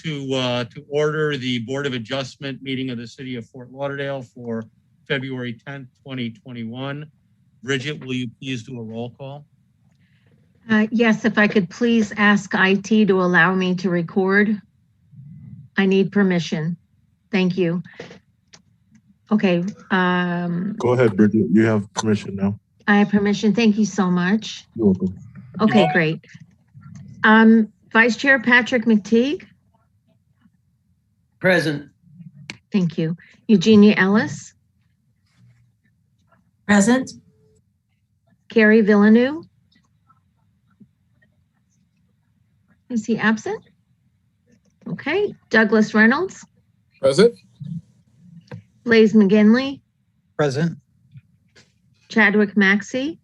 to order the Board of Adjustment meeting of the City of Fort Lauderdale for February 10th, 2021. Bridget, will you please do a roll call? Yes, if I could please ask IT to allow me to record. I need permission. Thank you. Okay. Go ahead, Bridget. You have permission now. I have permission. Thank you so much. You're welcome. Okay, great. Vice Chair Patrick McTeague. Present. Thank you. Eugenia Ellis. Present. Carrie Villeneuve. Is he absent? Okay. Douglas Reynolds. Present. Blaise McGinley. Present. Chadwick Maxey.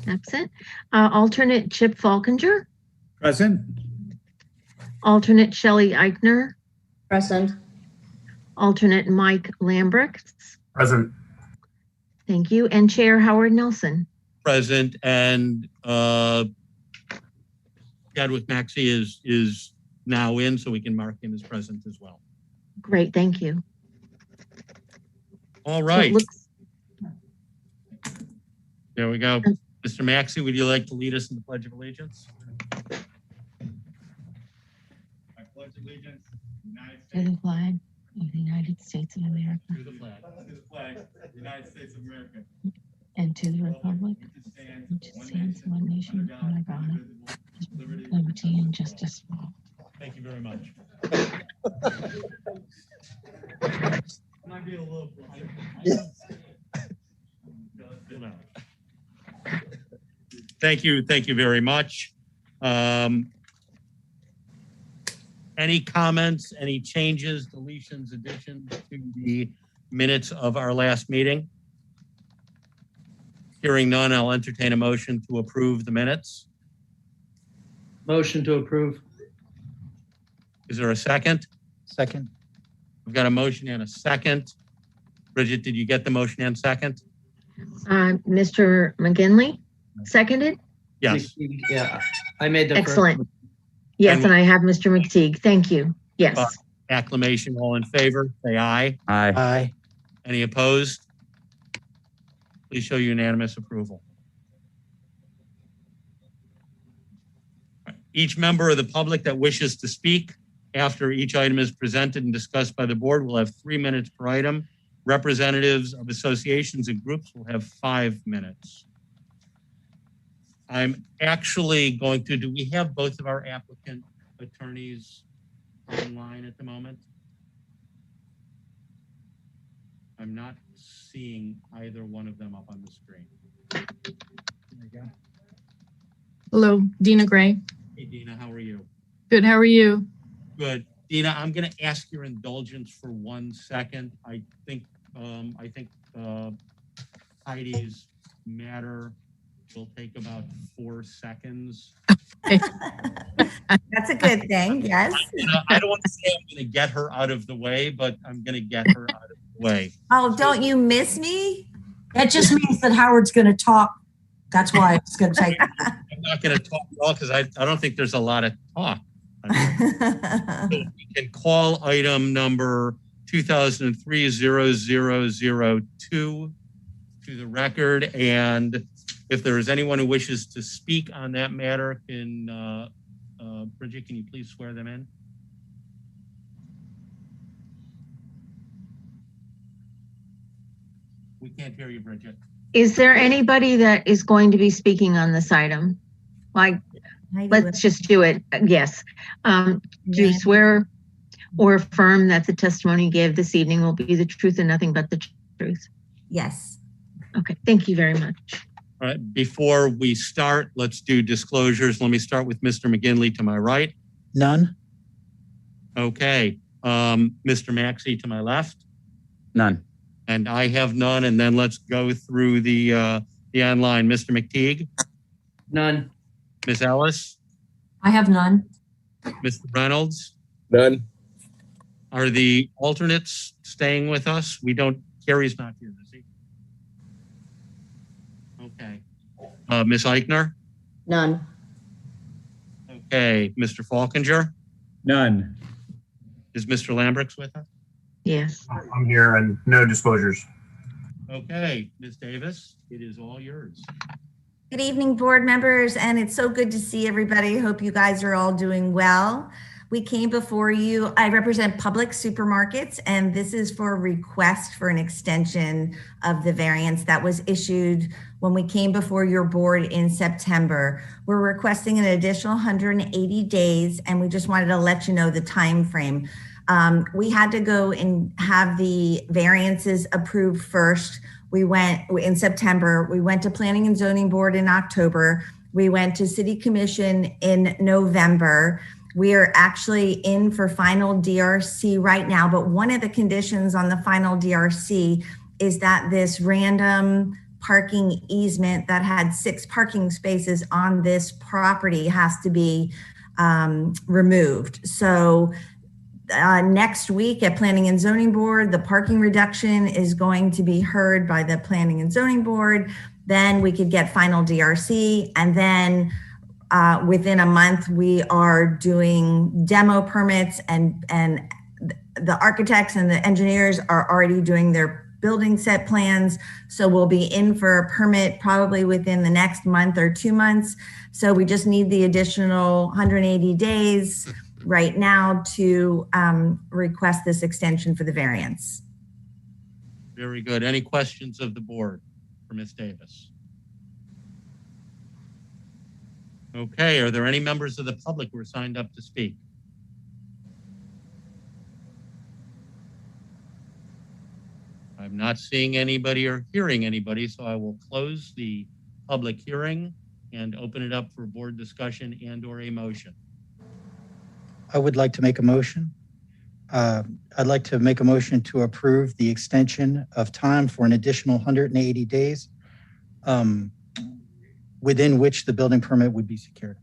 Absent. Alternate Chip Falkinger. Present. Alternate Shelley Eichner. Present. Alternate Mike Lambrechts. Present. Thank you. And Chair Howard Nelson. Present, and Chadwick Maxey is now in, so we can mark him as present as well. Great, thank you. All right. So There we go. Mr. Maxey, would you like to lead us in the Pledge of Allegiance? I pledge allegiance to the flag of the United States of America. To the flag. To the flag of the United States of America. And to the republic which stands one nation under God, liberty and justice for all. Thank you very much. Might be a little Thank you very much. Any comments, any changes, deletions, additions to the minutes of our last meeting? Hearing none, I'll entertain a motion to approve the minutes. Motion to approve. Is there a second? Second. We've got a motion and a second. Bridget, did you get the motion and second? Mr. McGinley, seconded? Yes. Yeah, I made the Excellent. first. Yes, and I have Mr. McTeague. Thank you. Yes. Acclamation, all in favor, say aye. Aye. Aye. Any opposed? Please show unanimous approval. Each member of the public that wishes to speak after each item is presented and discussed by the board will have 3 minutes per item. Representatives of associations and groups will have 5 minutes. I'm actually going to, do we have both of our applicant attorneys online at the moment? I'm not seeing either one of them up on the screen. Hello, Dina Gray. Hey, Dina, how are you? Good, how are you? Good. Dina, I'm going to ask your indulgence for 1 second. I think Heidi's matter will take about 4 seconds. That's a good thing, yes. I don't want to say I'm going to get her out of the way, but I'm going to get her out of the way. Oh, don't you miss me? That just means that Howard's going to talk. That's why it's going to take. I'm not going to talk at all because I don't think there's a lot of talk. So we can call item number 2003-0002 to the record, and if there is anyone who wishes to speak on that matter, can Bridget, can you please swear them in? We can't hear you, Bridget. Is there anybody that is going to be speaking on this item? Like, let's just do it. Yes. Do you swear or affirm that the testimony you gave this evening will be the truth and nothing but the truth? Yes. Okay, thank you very much. All right, before we start, let's do disclosures. Let me start with Mr. McGinley to my right. None. Okay, Mr. Maxey to my left. None. And I have none. And then let's go through the online. Mr. McTeague. None. Ms. Ellis. I have none. Mr. Reynolds. None. Are the alternates staying with us? We don't, Carrie's not here, is he? Okay. Ms. Eichner. None. Okay, Mr. Falkinger, None. is Mr. Lambrix with us? Yes. I'm here and no disclosures. Okay, Ms. Davis, it is all yours. Good evening, board members, and it's so good to see everybody. Hope you guys are all doing well. We came before you. I represent Public Supermarkets, and this is for a request for an extension of the variance that was issued when we came before your board in September. We're requesting an additional 180 days, and we just wanted to let you know the time frame. We had to go and have the variances approved first. We went in September, we went to Planning and Zoning Board in October. We went to City Commission in November. We are actually in for final DRC right now, but one of the conditions on the final DRC is that this random parking easement that had 6 parking spaces on this property has to be removed. So next week at Planning and Zoning Board, the parking reduction is going to be heard by the Planning and Zoning Board. Then we could get final DRC, and then within a month we are doing demo permits, and the architects and the engineers are already doing their building set plans. So we'll be in for a permit probably within the next month or 2 months. So we just need the additional 180 days right now to request this extension for the variance. Very good. Any questions of the board for Ms. Davis? Okay, are there any members of the public who are signed up to speak? I'm not seeing anybody or hearing anybody, so I will close the public hearing and open it up for board discussion and or a motion. I would like to make a motion. I'd like to make a motion to approve the extension of time for an additional 180 days within which the building permit would be secured.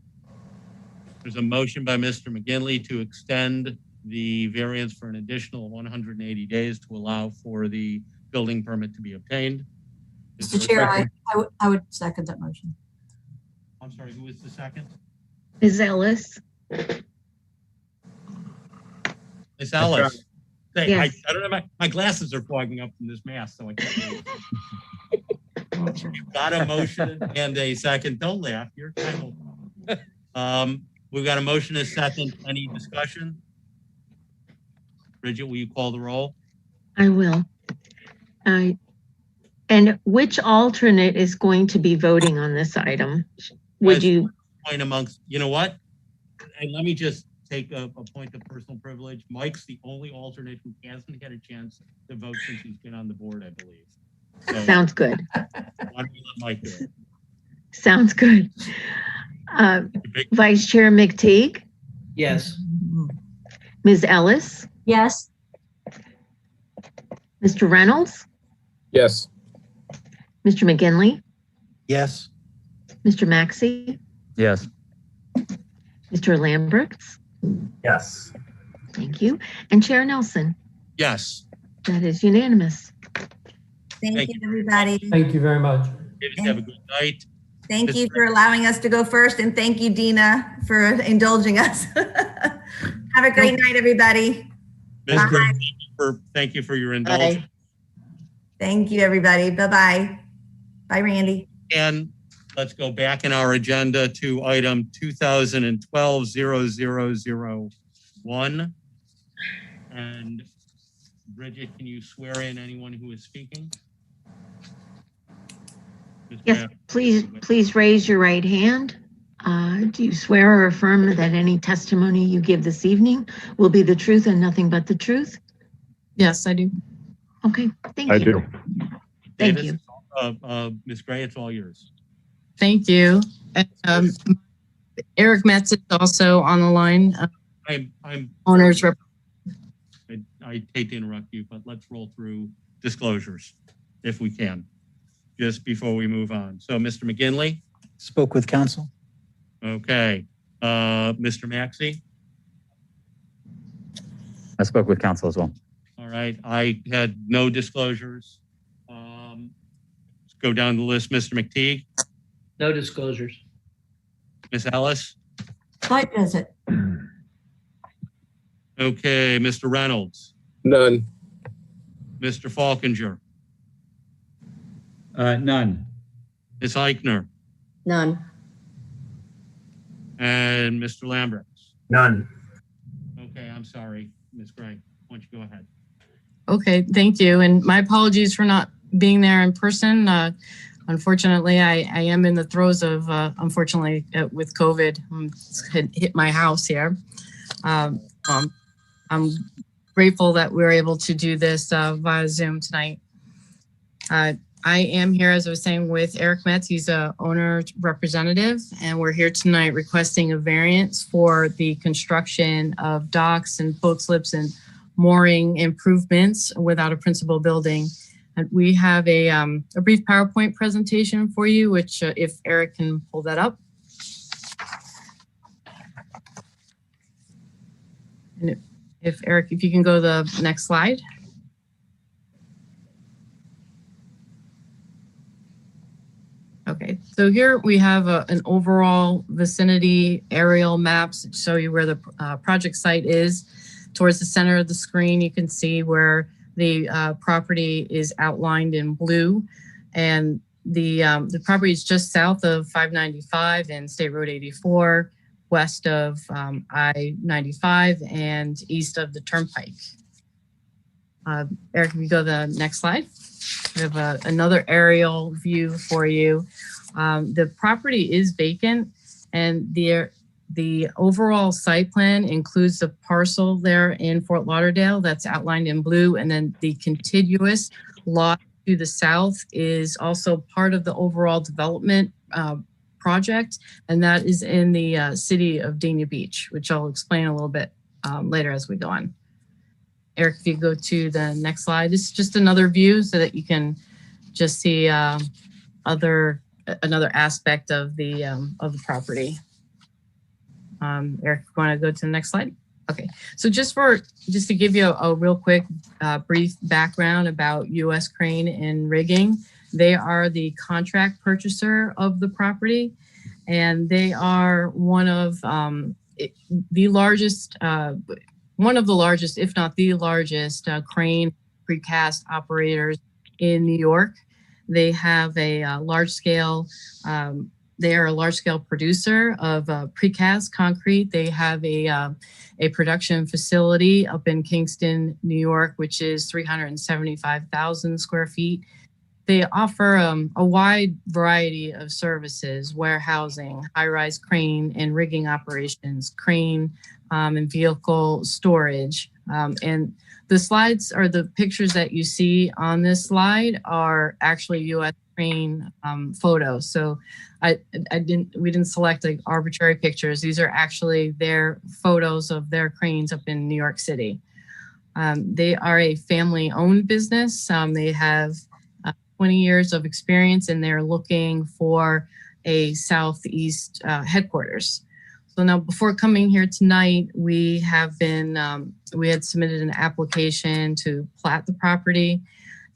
There's a motion by Mr. McGinley to extend the variance for an additional 180 days to allow for the building permit to be obtained. Is Mr. there a Chair, second? I would second that motion. I'm sorry, who is the second? Ms. Ellis? Ms. Ellis. Say, Yes. I don't know, my glasses are fogging up from this mask, so I can't. You've got a motion and a second. Don't laugh. You're kind of. We've got a motion and a second. Any discussion? Bridget, will you call the roll? I will. And which alternate is going to be voting on this item? Would Yes. you? Point amongst, you know what? And let me just take a point of personal privilege. Mike's the only alternate who hasn't had a chance to vote since he's been on the board, I believe. So Sounds good. why don't we let Mike do it? Sounds good. Vice Chair McTeague, Yes. Ms. Ellis, Yes. Mr. Reynolds, Yes. Mr. McGinley, Yes. Mr. Maxey, Yes. Mr. Lamberts. Yes. Thank you. And Chair Nelson. Yes. That is unanimous. Thank Thank you, everybody. Thank you very much. Davis, have a good night. Thank you for allowing us to go first, and thank you, Dina, for indulging us. Have a great night, everybody. Ms. Bye. Gray, thank you for your indulgence. Thank you, everybody. Bye-bye. Bye, Randy. And let's go back in our agenda to item 2012-0001. And Bridget, can you swear in anyone who is speaking? Yes, please raise your right hand. Do you swear or affirm that any testimony you give this evening will be the truth and nothing but the truth? Yes, I do. Okay, thank you. I do. Thank Davis, you. Ms. Gray, it's all yours. Thank you. And, Eric Metz is also on the line. I'm Owners rep. I hate to interrupt you, but let's roll through disclosures if we can, just before we move on. So, Mr. McGinley? Spoke with counsel. Okay. Mr. Maxey? I spoke with counsel as well. All right. I had no disclosures. Let's go down the list. Mr. McTeague? No disclosures. Ms. Ellis? Site visit. Okay, Mr. Reynolds, None. Mr. Falkinger, None. Ms. Eichner, None. and Mr. Lambert. None. Okay, I'm sorry, Ms. Gray. Why don't you go ahead? Okay, thank you. And my apologies for not being there in person. Unfortunately, I am in the throes of, unfortunately, with COVID, hit my house here. I'm grateful that we were able to do this via Zoom tonight. I am here, as I was saying, with Eric Metz. He's a owner representative, and we're here tonight requesting a variance for the construction of docks and boat slips and mooring improvements without a principal building. And we have a brief PowerPoint presentation for you, which if Eric can pull that up. And if Eric, if you can go to the next slide. Okay, so here we have an overall vicinity aerial maps that show you where the project site is. Towards the center of the screen, you can see where the property is outlined in blue, and the property is just south of 595 and State Road 84, west of I-95, and east of the Turnpike. Eric, if you go to the next slide. We have another aerial view for you. The property is vacant, and the overall site plan includes the parcel there in Fort Lauderdale that's outlined in blue, and then the contiguous lot to the south is also part of the overall development project, and that is in the city of Dania Beach, which I'll explain a little bit later as we go on. Eric, if you go to the next slide, this is just another view so that you can just see another aspect of the property. Eric, you want to go to the next slide? Okay, so just to give you a real quick brief background about U.S. Crane and Rigging, they are the contract purchaser of the property, and they are one of the largest, if not the largest, crane precast operators in New York. They have a large-scale. They are a large-scale producer of precast concrete. They have a production facility up in Kingston, New York, which is 375,000 square feet. They offer a wide variety of services: warehousing, high-rise crane and rigging operations, crane and vehicle storage. And the slides, or the pictures that you see on this slide, are actually U.S. Crane photos. So we didn't select like arbitrary pictures. These are actually their photos of their cranes up in New York City. They are a family-owned business. They have 20 years of experience, and they're looking for a Southeast headquarters. So now, before coming here tonight, we had submitted an application to plat the property,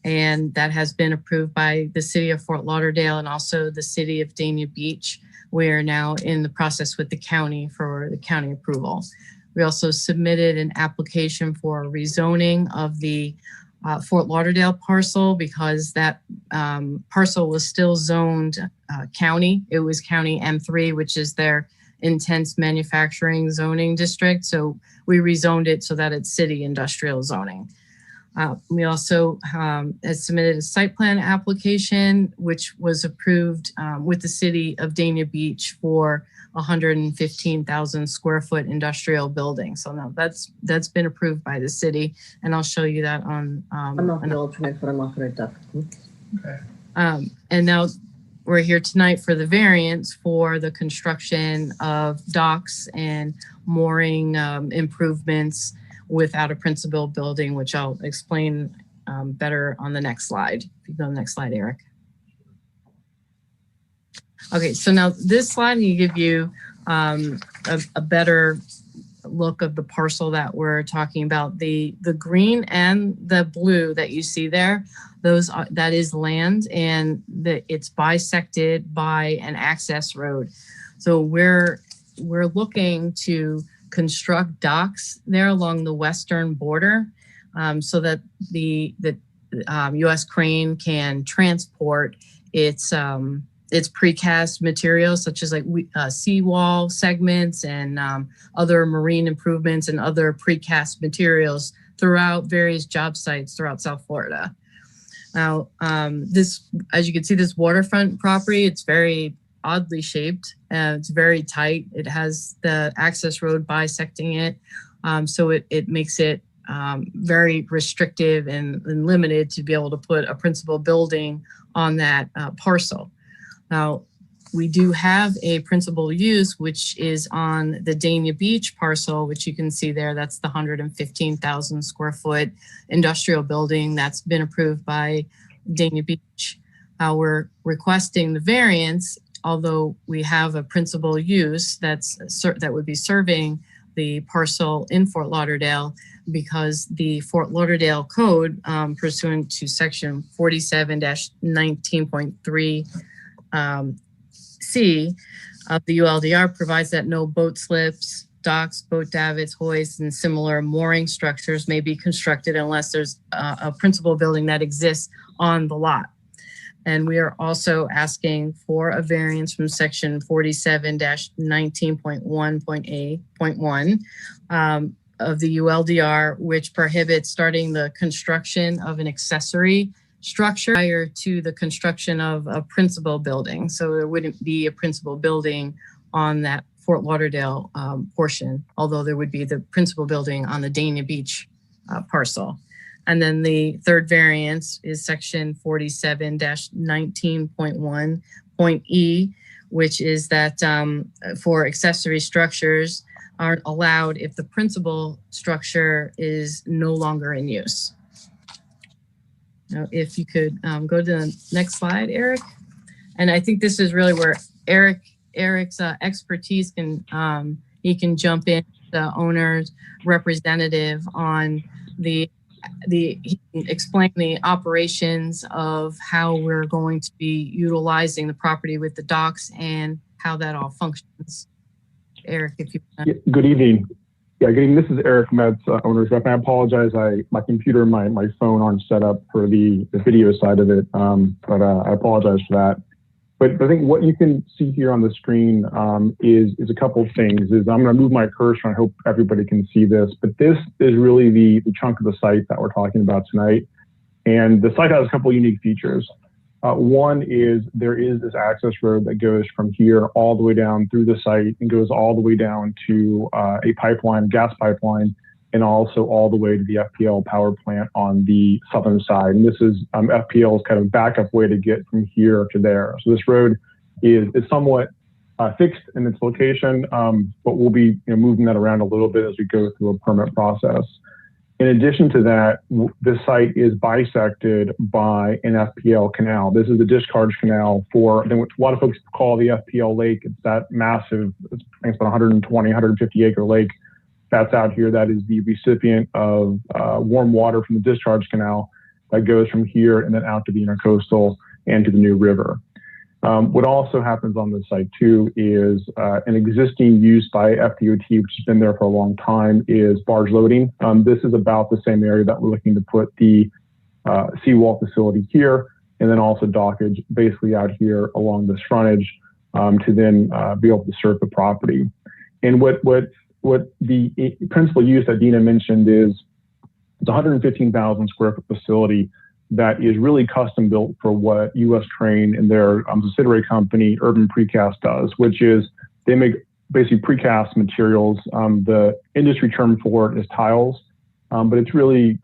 and that has been approved by the city of Fort Lauderdale and also the city of Dania Beach. We are now in the process with the county for the county approval. We also submitted an application for rezoning of the Fort Lauderdale parcel, because that parcel was still zoned county. It was county M3, which is their intense manufacturing zoning district. So we rezoned it so that it's city industrial zoning. We also has submitted a site plan application, which was approved with the city of Dania Beach for 115,000 square foot industrial building. So now that's been approved by the city, and I'll show you that on. I'm not the alternate, but I'm not going to Okay. And now we're here tonight for the variance for the construction of docks and mooring improvements without a principal building, which I'll explain better on the next slide. If you go to the next slide, Eric. Okay, so now this slide will give you a better look of the parcel that we're talking about. The green and the blue that you see there, that is land, and it's bisected by an access road. So we're we're looking to construct docks there along the western border, so that the U.S. Crane can transport its precast materials, such as like seawall segments and other marine improvements and other precast materials throughout various job sites throughout South Florida. Now, this, as you can see, this waterfront property, it's very oddly shaped. It's very tight. It has the access road bisecting it. So it makes it very restrictive and limited to be able to put a principal building on that parcel. Now, we do have a principal use, which is on the Dania Beach parcel, which you can see there. That's the 115,000 square foot industrial building that's been approved by Dania Beach. We're requesting the variance, although we have a principal use that would be serving the parcel in Fort Lauderdale, because the Fort Lauderdale code, pursuant to section 47-19.3 C of the ULDR, provides that no boat slips, docks, boat davits, hoists, and similar mooring structures may be constructed unless there's a principal building that exists on the lot. And we are also asking for a variance from section 47-19.1.1 of the ULDR, which prohibits starting the construction of an accessory structure prior to the construction of a principal building. So there wouldn't be a principal building on that Fort Lauderdale portion, although there would be the principal building on the Dania Beach parcel. And then the third variance is section 47-19.1.E, which is that for accessory structures aren't allowed if the principal structure is no longer in use. Now, if you could go to the next slide, Eric. And I think this is really where Eric's expertise can, he can jump in, the owner's representative, on he can explain the operations of how we're going to be utilizing the property with the docks and how that all functions. Eric, if you yeah, good evening. Yeah, good evening. This is Eric Metz, owner's rep. I apologize. My computer and my phone aren't set up for the video side of it, but I apologize for that. But I think what you can see here on the screen is a couple of things. I'm going to move my cursor. I hope everybody can see this. But this is really the chunk of the site that we're talking about tonight. And the site has a couple of unique features. One is there is this access road that goes from here all the way down through the site and goes all the way down to a pipeline, gas pipeline, and also all the way to the FPL power plant on the southern side. And this is FPL's kind of backup way to get from here to there. So this road is somewhat fixed in its location, but we'll be moving that around a little bit as we go through a permit process. In addition to that, this site is bisected by an FPL canal. This is the discharge canal for what a lot of folks call the FPL lake. It's that massive, I think it's about 120, 150 acre lake that's out here. That is the recipient of warm water from the discharge canal that goes from here and then out to the intercoastal and to the New River. What also happens on this site too is an existing use by FDOT, which has been there for a long time, is barge loading. This is about the same area that we're looking to put the seawall facility here, and then also dockage basically out here along this frontage to then be able to serve the property. And what the principal use that Dina mentioned is it's a 115,000 square foot facility that is really custom built for what U.S. Crane and their subsidiary company, Urban Precast, does, which is they make basically precast materials. The industry term for it is tiles, but it's really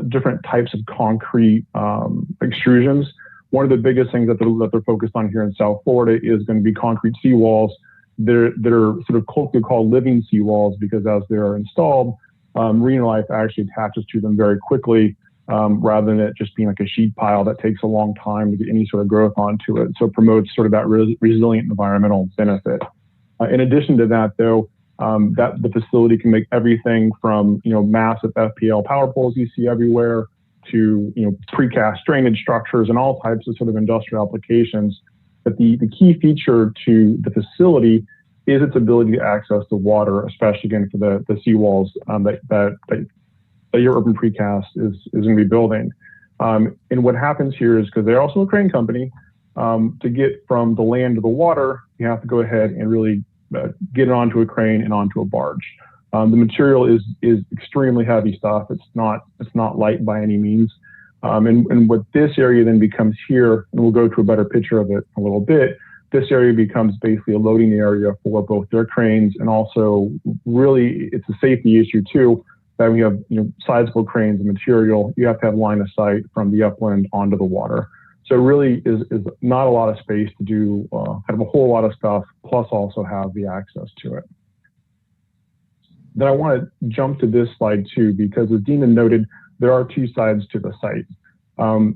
different types of concrete extrusions. One of the biggest things that they're focused on here in South Florida is going to be concrete seawalls. They're sort of colloquially called living seawalls because as they're installed, marine life actually attaches to them very quickly. Rather than it just being like a sheet pile that takes a long time to get any sort of growth onto it. So it promotes sort of that resilient environmental benefit. In addition to that, though, that the facility can make everything from massive FPL power poles you see everywhere to precast drainage structures and all types of sort of industrial applications. But the key feature to the facility is its ability to access the water, especially again for the seawalls that your urban precast is going to be building. And what happens here is, because they're also a crane company, to get from the land to the water, you have to go ahead and really get it onto a crane and onto a barge. The material is extremely heavy stuff. It's not light by any means. And what this area then becomes here, and we'll go to a better picture of it a little bit, this area becomes basically a loading area for both their cranes, and also really it's a safety issue too, that we have sizable cranes and material. You have to have line of sight from the upland onto the water. So it really is not a lot of space to do kind of a whole lot of stuff, plus also have the access to it. Then I want to jump to this slide too, because as Dina noted, there are two sides to the site.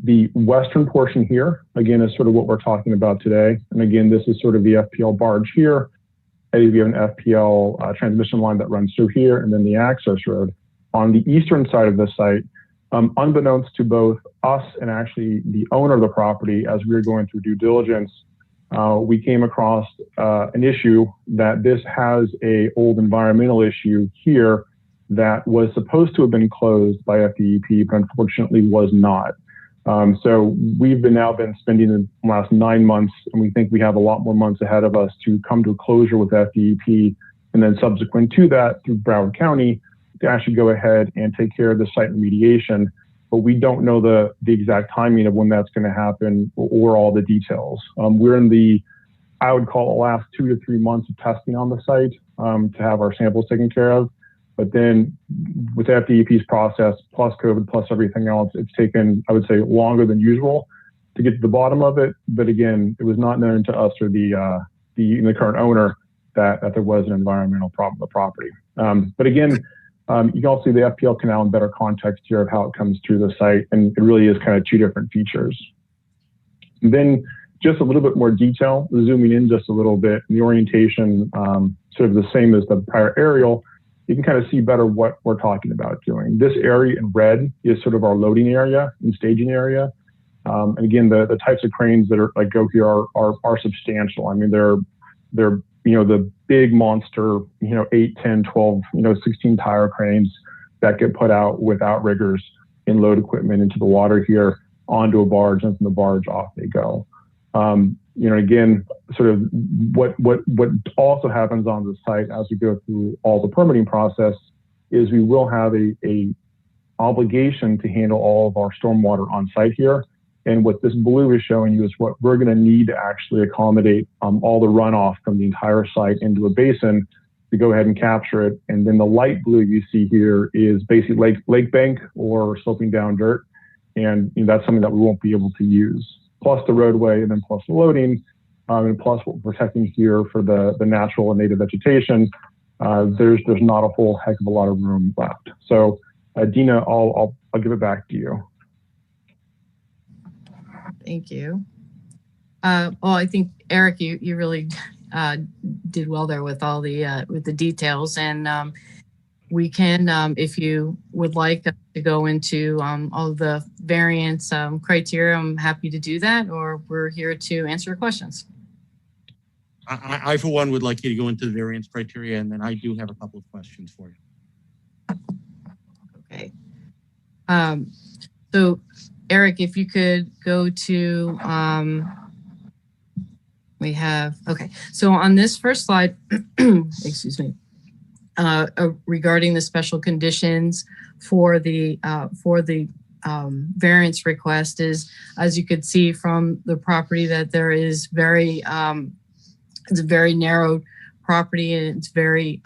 The western portion here, again, is sort of what we're talking about today. And again, this is sort of the FPL barge here. And we have an FPL transmission line that runs through here, and then the access road. On the eastern side of the site, unbeknownst to both us and actually the owner of the property, as we were going through due diligence, we came across an issue that this has a old environmental issue here that was supposed to have been closed by FDEP, but unfortunately was not. So we've now been spending the last 9 months, and we think we have a lot more months ahead of us to come to a closure with FDEP, and then subsequent to that through Broward County to actually go ahead and take care of the site remediation. But we don't know the exact timing of when that's going to happen or all the details. We're in the, I would call the last 2 to 3 months of testing on the site to have our samples taken care of. But then with FDEP's process, plus COVID, plus everything else, it's taken, I would say, longer than usual to get to the bottom of it. But again, it was not known to us or the current owner that there was an environmental problem with the property. But again, you can also see the FPL canal in better context here of how it comes through the site. And it really is kind of two different features. And then just a little bit more detail, zooming in just a little bit, the orientation, sort of the same as the prior aerial. You can kind of see better what we're talking about doing. This area in red is sort of our loading area and staging area. And again, the types of cranes that are go here are substantial. I mean, they're the big monster, 8, 10, 12, 16 tire cranes that get put out with outriggers and load equipment into the water here onto a barge, and from the barge off they go. Again, sort of what also happens on the site as we go through all the permitting process is we will have a obligation to handle all of our stormwater on site here. And what this blue is showing you is what we're going to need to actually accommodate all the runoff from the entire site into a basin to go ahead and capture it. And then the light blue you see here is basically lake bank or sloping down dirt. And that's something that we won't be able to use. Plus the roadway, and then plus the loading, and plus what we're protecting here for the natural and native vegetation. There's not a whole heck of a lot of room left. So Dina, I'll give it back to you. Thank you. Well, I think Eric, you really did well there with all the details, and we can, if you would like to go into all of the variance criteria, I'm happy to do that, or we're here to answer your questions. I for one, would like you to go into the variance criteria, and then I do have a couple of questions for you. Okay. So Eric, if you could go to, we have, okay. So on this first slide, excuse me, regarding the special conditions for the variance request is, as you could see from the property, that there is it's a very narrow property, and it's very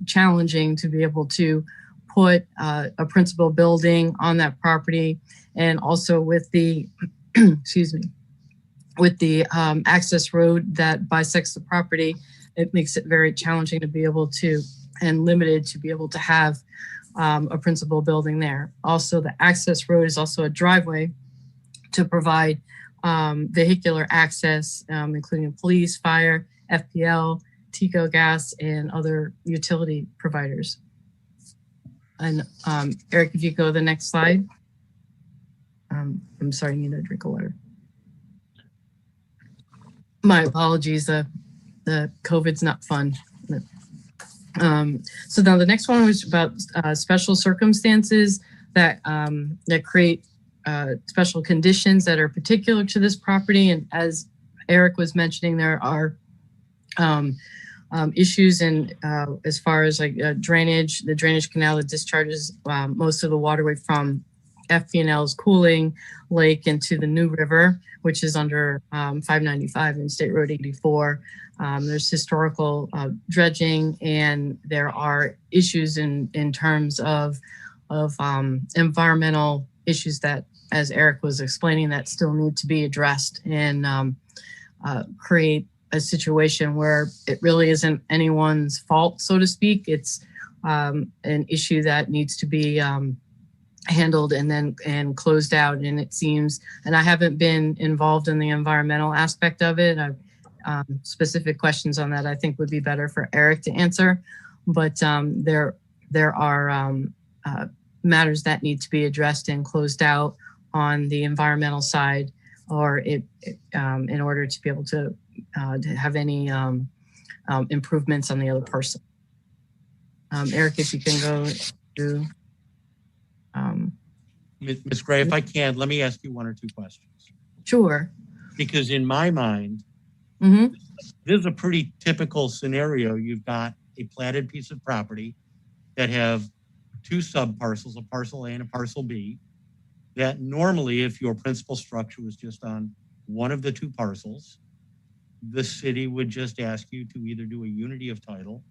challenging to be able to put a principal building on that property. And also with the, excuse me, with the access road that bisects the property, it makes it very challenging to be able to, and limited to be able to have a principal building there. Also, the access road is also a driveway to provide vehicular access, including police, fire, FPL, Tico Gas, and other utility providers. And Eric, if you go to the next slide. I'm sorry, I need a drink of water. My apologies, the COVID's not fun. So now the next one was about special circumstances that that create special conditions that are particular to this property. And as Eric was mentioning, there are issues in as far as like drainage, the drainage canal that discharges most of the waterway from FP&L's Cooling Lake into the New River, which is under 595 and State Road 84. There's historical dredging, and there are issues in terms of environmental issues that, as Eric was explaining, that still need to be addressed and create a situation where it really isn't anyone's fault, so to speak. It's an issue that needs to be handled and closed out. And it seems, and I haven't been involved in the environmental aspect of it. Specific questions on that I think would be better for Eric to answer. But there are matters that need to be addressed and closed out on the environmental side, or in order to be able to have any improvements on the other person. Eric, if you can go to. Ms. Gray, if I can, let me ask you one or two questions. Sure. Because in my mind, Mm-hmm. this is a pretty typical scenario. You've got a platted piece of property that have two subparcels, a parcel A and a parcel B, that normally, if your principal structure was just on one of the two parcels, the city would just ask you to either do a unity of title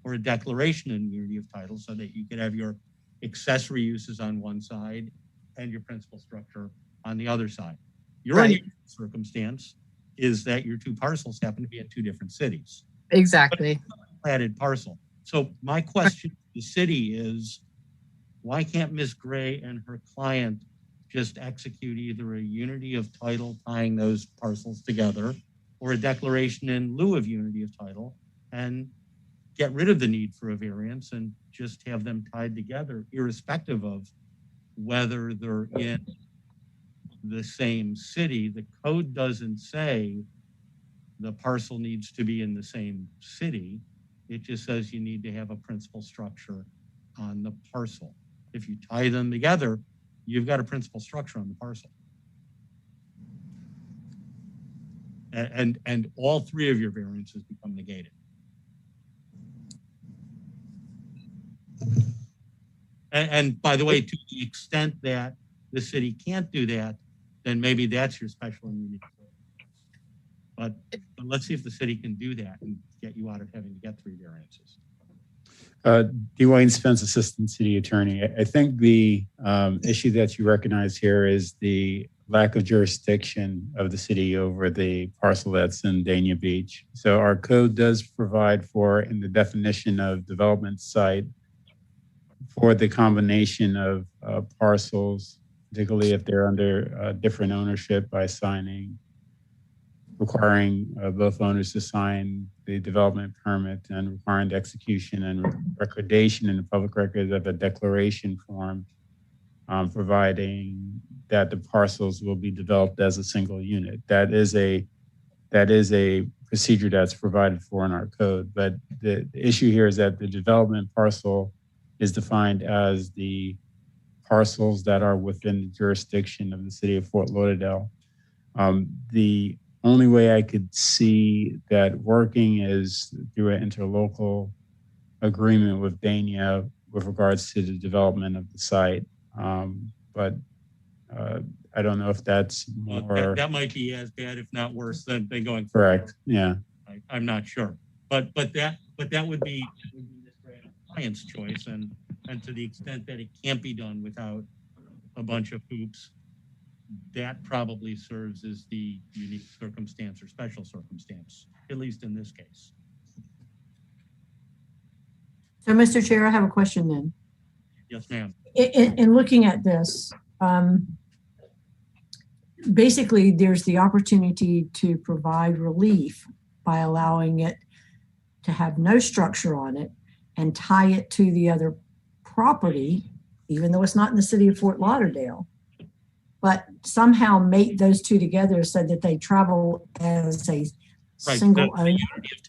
or a declaration in unity of title so that you could have your accessory uses on one side and your principal structure on the other side. Your Right. circumstance is that your two parcels happen to be in two different cities. Exactly. Platted parcel. So my question to the city is, why can't Ms. Gray and her client just execute either a unity of title tying those parcels together or a declaration in lieu of unity of title and get rid of the need for a variance and just have them tied together, irrespective of whether they're in the same city? The code doesn't say the parcel needs to be in the same city. It just says you need to have a principal structure on the parcel. If you tie them together, you've got a principal structure on the parcel. And all three of your variances become negated. And by the way, to the extent that the city can't do that, then maybe that's your special immunity. But let's see if the city can do that and get you out of having to get three variances. Dwayne Spence, Assistant City Attorney. I think the issue that you recognize here is the lack of jurisdiction of the city over the parcel that's in Dania Beach. So our code does provide for, in the definition of development site, for the combination of parcels, particularly if they're under different ownership, by requiring both owners to sign the development permit and requiring the execution and recordation in the public records of a declaration form, providing that the parcels will be developed as a single unit. That is a procedure that's provided for in our code. But the issue here is that the development parcel is defined as the parcels that are within the jurisdiction of the city of Fort Lauderdale. The only way I could see that working is through an interlocal agreement with Dania with regards to the development of the site. But I don't know if that's more... That might be as bad, if not worse, than going forward. Correct, yeah. I'm not sure. But that would be client's choice, and to the extent that it can't be done without a bunch of hoops, that probably serves as the unique circumstance or special circumstance, at least in this case. So, Mr. Chair, I have a question then. Yes, ma'am. In looking at this, basically there's the opportunity to provide relief by allowing it to have no structure on it and tie it to the other property, even though it's not in the city of Fort Lauderdale, but somehow mate those two together so that they travel as a single owner.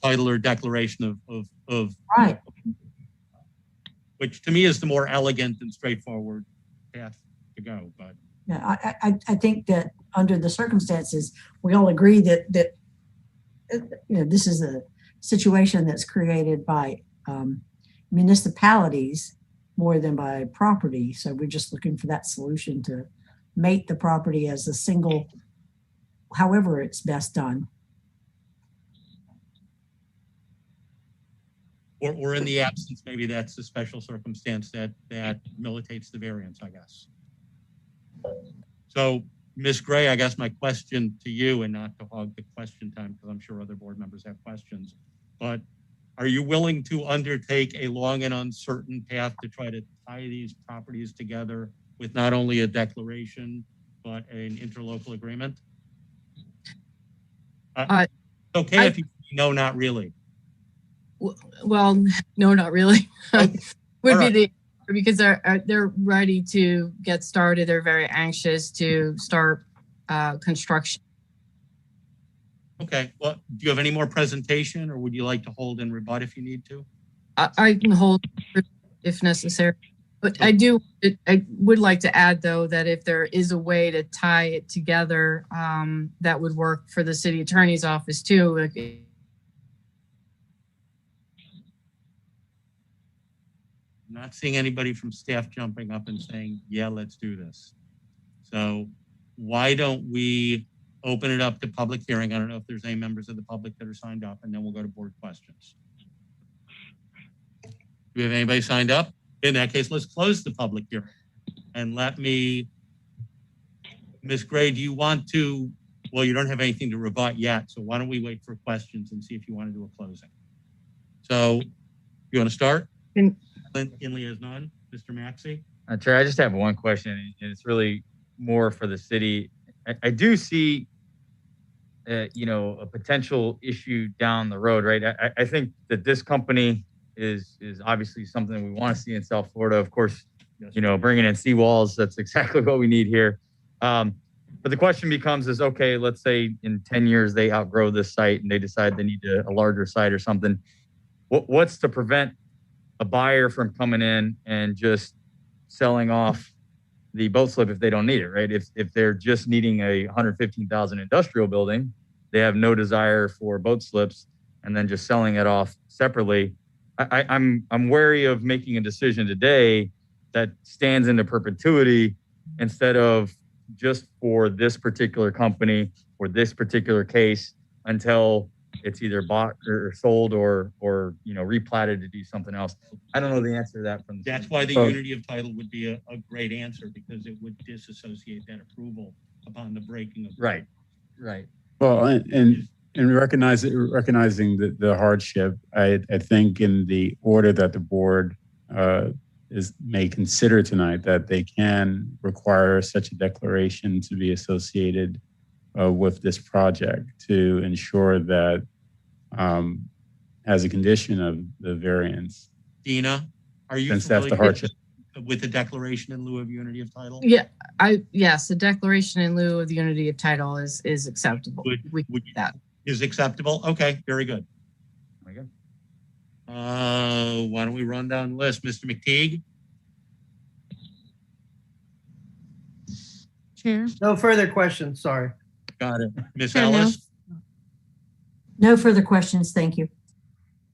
Title or declaration of right. which to me is the more elegant and straightforward path to go, but. Yeah, I think that under the circumstances, we all agree that this is a situation that's created by municipalities more than by property. So we're just looking for that solution to mate the property as a single, however it's best done. Or in the absence, maybe that's the special circumstance that militates the variance, I guess. So, Ms. Gray, I guess my question to you, and not to hog the question time, because I'm sure other board members have questions, but are you willing to undertake a long and uncertain path to try to tie these properties together with not only a declaration, but an interlocal agreement? Okay, if you no, not really. Well, no, not really. Okay. Would All be right. the because they're ready to get started. They're very anxious to start construction. Okay, well, do you have any more presentation, or would you like to hold and rebut if you need to? I can hold if necessary, but I would like to add though that if there is a way to tie it together, that would work for the city attorney's office too. I'm not seeing anybody from staff jumping up and saying, yeah, let's do this. So why don't we open it up to public hearing? I don't know if there's any members of the public that are signed up, and then we'll go to board questions. Do we have anybody signed up? In that case, let's close the public hearing. And let me, Ms. Gray, do you want to, well, you don't have anything to rebut yet, so why don't we wait for questions and see if you want to do a closing? So you want to start? Inley has none. Mr. Maxey? Chair, I just have one question, and it's really more for the city. I do see, a potential issue down the road, right? I think that this company is obviously something we want to see in South Florida. Of course, bringing in seawalls, that's exactly what we need here. But the question becomes is, okay, let's say in 10 years they outgrow this site and they decide they need a larger site or something. What's to prevent a buyer from coming in and just selling off the boat slip if they don't need it, right? If they're just needing a 115,000 industrial building, they have no desire for boat slips, and then just selling it off separately. I'm wary of making a decision today that stands into perpetuity instead of just for this particular company or this particular case until it's either bought or sold or replatted to do something else. I don't know the answer to that. That's why the unity of title would be a great answer, because it would disassociate that approval upon the breaking of. Right. Well, and recognizing the hardship, I think in the order that the board may consider tonight, that they can require such a declaration to be associated with this project to ensure that as a condition of the variance. Dina, are you Since that's the familiar hardship. with the declaration in lieu of unity of title? Yeah, yes, the declaration in lieu of the unity of title is acceptable. We can do that. Is acceptable? Okay, very good. There we go. Why don't we run down the list? Mr. McTeague? Chair. No further questions, sorry. Got it. Ms. Chair Ellis? No further questions, thank you.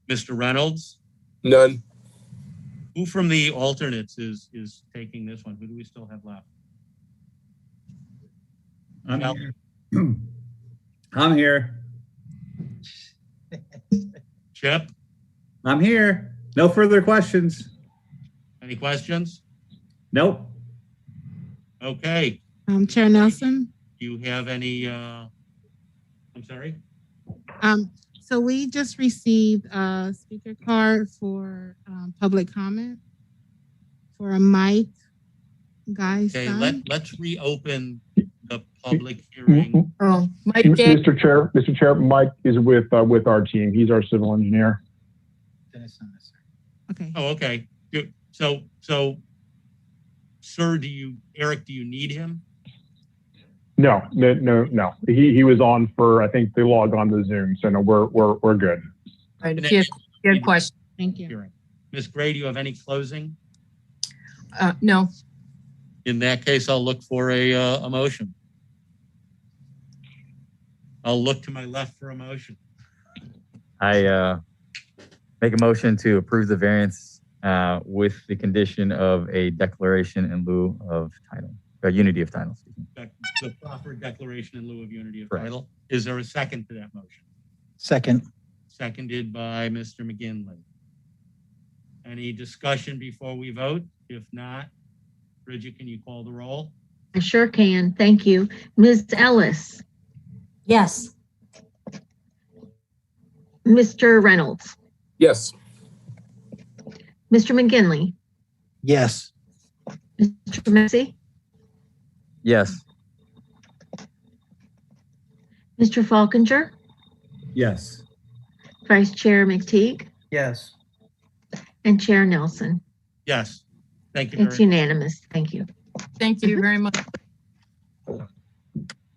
Mr. Reynolds? None. Who from the alternates is taking this one? Who do we still have left? I'm here. Chip? I'm here. No further questions. Any questions? Nope. Okay. Chair Nelson. Do you have any, I'm sorry? So we just received a speaker card for public comment for a Mike Guy's Okay, son. let's reopen the public hearing. Oh, Mike. Mr. Chair, Mike is with our team. He's our civil engineer. Okay. Oh, okay. So, sir, Eric, do you need him? No. He was on for, I think they logged on to Zoom, so no, we're good. Right, if you have questions. Thank you. Ms. Gray, do you have any closing? No. In that case, I'll look for a motion. I'll look to my left for a motion. I make a motion to approve the variance with the condition of a declaration in lieu of title, unity of title. Excuse me. The proper declaration in lieu of unity of Correct. title. Is there a second to that motion? Second. Seconded by Mr. McGinley. Any discussion before we vote? If not, Bridget, can you call the roll? I sure can. Thank you. Ms. Ellis, Yes. Mr. Reynolds, Yes. Mr. McGinley, Yes. Mr. Massey, Yes. Mr. Falkinger, Yes. Vice Chair McTeague, Yes. and Chair Nelson. Yes. Thank you very It's much. unanimous. Thank you. Thank you very much.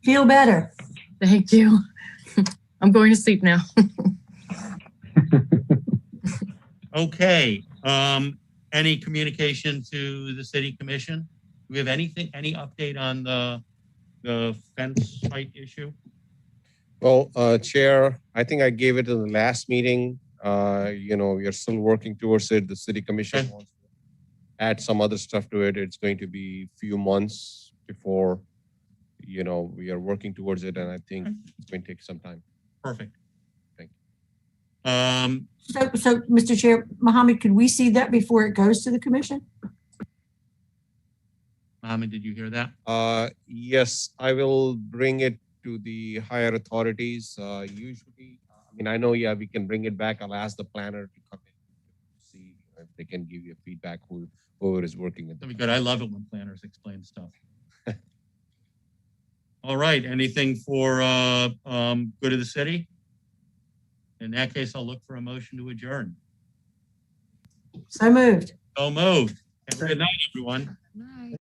Feel better. Thank you. I'm going to sleep now. Okay. Any communication to the city commission? Do we have anything, any update on the fence site issue? Well, Chair, I think I gave it in the last meeting. We are still working towards it. The city commission wants to add some other stuff to it. It's going to be a few months before, we are working towards it, and I think it's going to take some time. Perfect. Thank you. So, Mr. Chair, Mohammed, could we see that before it goes to the commission? Mohammed, did you hear that? Yes, I will bring it to the higher authorities. Usually, I know, we can bring it back. I'll ask the planner to come in to see if they can give you feedback, whoever is working with. That'd be good. I love it when planners explain stuff. All right. Anything for good of the city? In that case, I'll look for a motion to adjourn. So moved. So moved. Have a good night, everyone. Night.